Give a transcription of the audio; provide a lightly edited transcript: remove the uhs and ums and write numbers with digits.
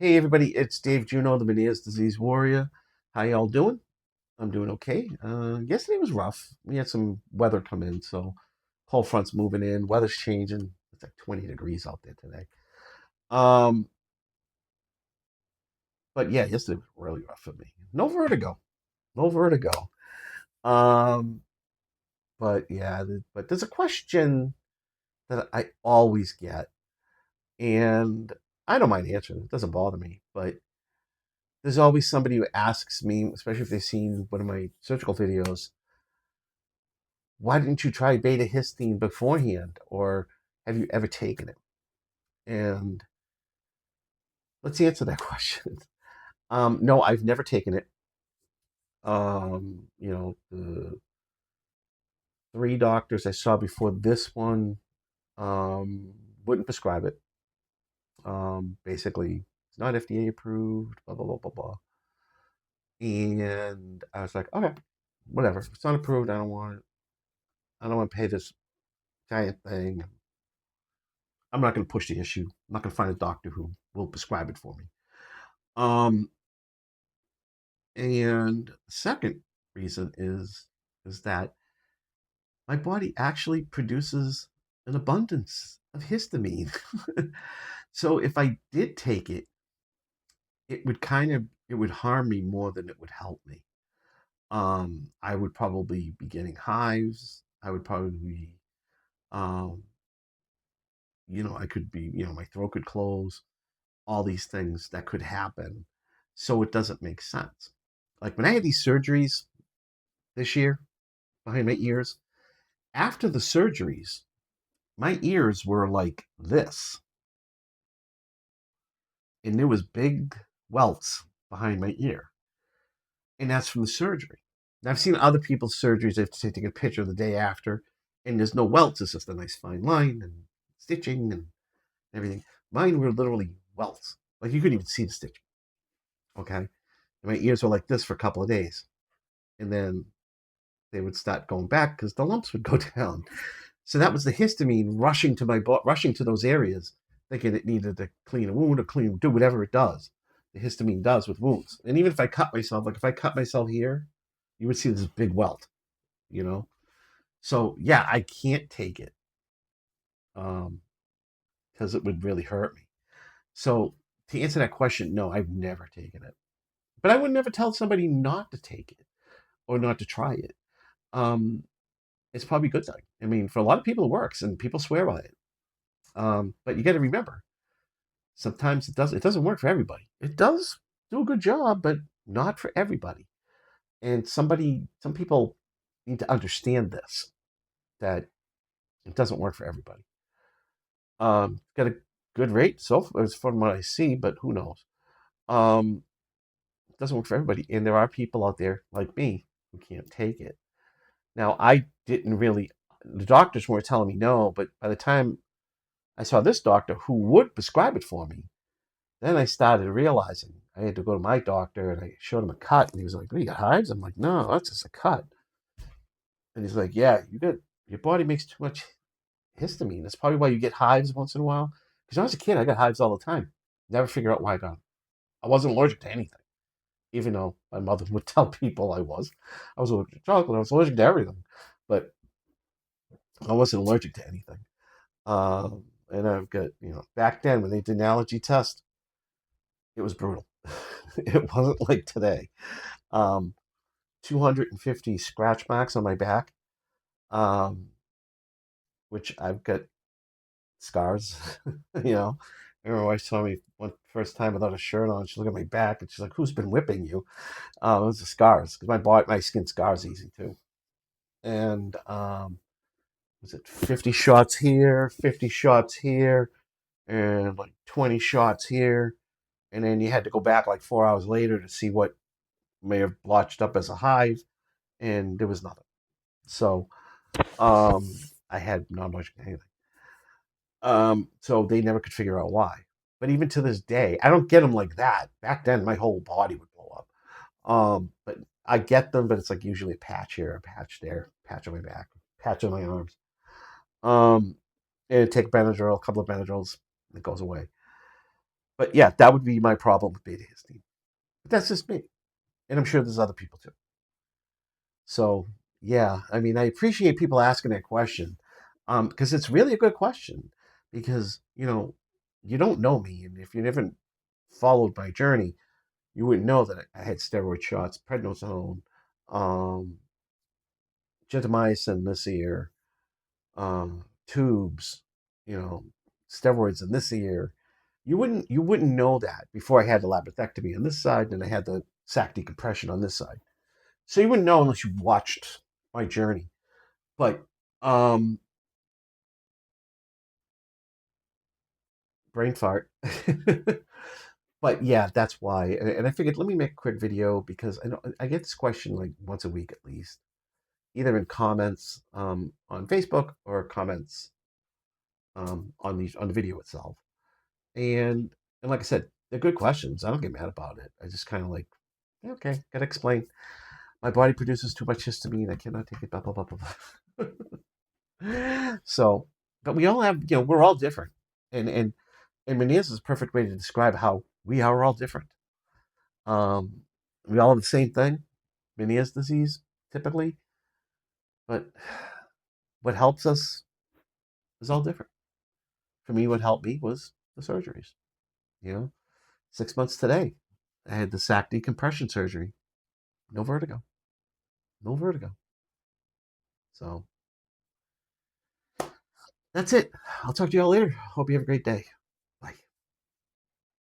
Hey everybody, it's Dave Juno, the Meniere's Disease Warrior. How y'all doing? I'm doing okay. Yesterday was rough. We had some weather come in, so cold front's moving in, weather's changing. It's like 20 degrees out there today. Um, but yeah, yesterday was really rough for me. No vertigo, no vertigo. Um, but yeah, but there's a question that I always get, and I don't mind answering. It doesn't bother me, but there's always somebody who asks me, especially if they've seen one of my surgical videos, why didn't you try betahistine beforehand? Or have you ever taken it? And let's answer that question. No, I've never taken it. The three doctors I saw before this one wouldn't prescribe it. Basically, it's not FDA approved, blah, blah, blah, blah, blah. And I was like, okay, whatever. If it's not approved, I don't want it. I don't want to pay this giant thing. I'm not going to push the issue. I'm not going to find a doctor who will prescribe it for me. Um, and the second reason is that my body actually produces an abundance of histamine. So if I did take it, it would harm me more than it would help me. I would probably be getting hives. I would probably be, um, I could be, my throat could close. All these things that could happen. So it doesn't make sense. Like when I had these surgeries this year behind my ears, after the surgeries, my ears were like this, and there was big welts behind my ear, and that's from the surgery. And I've seen other people's surgeries. They've taken a picture the day after, and there's no welts. It's just a nice fine line and stitching and everything. Mine were literally welts. Like you couldn't even see the stitching. Okay, and my ears were like this for a couple of days, and then they would start going back because the lumps would go down. So that was the histamine rushing to rushing to those areas, thinking it needed to clean a wound or do whatever it does. The histamine does with wounds. And even if I cut myself, like if I cut myself here, you would see this big welt, you know. So yeah, I can't take it um, because it would really hurt me. So to answer that question, no, I've never taken it. But I would never tell somebody not to take it or not to try it. Um, it's probably a good thing. I mean, for a lot of people, it works, and people swear by it. But you got to remember, sometimes it doesn't work for everybody. It does do a good job, but not for everybody. And some people need to understand this that it doesn't work for everybody. Got a good rate so far, as from what I see, but who knows? Um, it doesn't work for everybody, and there are people out there like me who can't take it. Now, I didn't really. The doctors weren't telling me no, but by the time I saw this doctor who would prescribe it for me, then I started realizing I had to go to my doctor and I showed him a cut and he was like, "What, you got hives?" I'm like, "No, that's just a cut." And he's like, "Yeah, your body makes too much histamine. That's probably why you get hives once in a while." Because when I was a kid, I got hives all the time. Never figure out why I got them. I wasn't allergic to anything, even though my mother would tell people I was. I was allergic to chocolate. I was allergic to everything, but I wasn't allergic to anything. And I've got, back then when they did an allergy test, it was brutal. It wasn't like today. Um, 250 scratch marks on my back, um, which I've got scars. you know, I remember my wife saw me one first time without a shirt on. She looked at my back and she's like, "Who's been whipping you?" It was the scars because my skin scars easy too. And was it 50 shots here, 50 shots here, and like 20 shots here, and then you had to go back like 4 hours later to see what may have blotched up as a hive, and there was nothing. So um, I had not much anything. So they never could figure out why. But even to this day, I don't get them like that. Back then, my whole body would blow up. But I get them, but it's like usually a patch here, a patch there, patch on my back, patch on my arms. Um, and take Benadryl, a couple of Benadryls, and it goes away. But yeah, that would be my problem with betahistine. But that's just me, and I'm sure there's other people too. So yeah, I mean, I appreciate people asking that question, because it's really a good question. Because you don't know me, and if you never followed my journey, you wouldn't know that I had steroid shots, prednisone, um, gentamicin this year, tubes, you know, steroids in this ear. You wouldn't know that before I had the labyrinthectomy on this side, and I had the sac decompression on this side. So you wouldn't know unless you watched my journey. But um, brain fart. But yeah, that's why. And I figured let me make a quick video because I know I get this question like once a week at least, either in comments on Facebook or comments on the video itself. And like I said, they're good questions. I don't get mad about it. I just kind of like, yeah, okay, gotta explain. My body produces too much histamine. I cannot take it. Blah blah blah blah blah. So, but we all have, we're all different, and Meniere's is a perfect way to describe how we are all different. Um, we all have the same thing, Meniere's disease, typically, but what helps us is all different. For me, what helped me was the surgeries. You know, 6 months today, I had the sac decompression surgery. No vertigo. No vertigo. So that's it. I'll talk to y'all later. Hope you have a great day.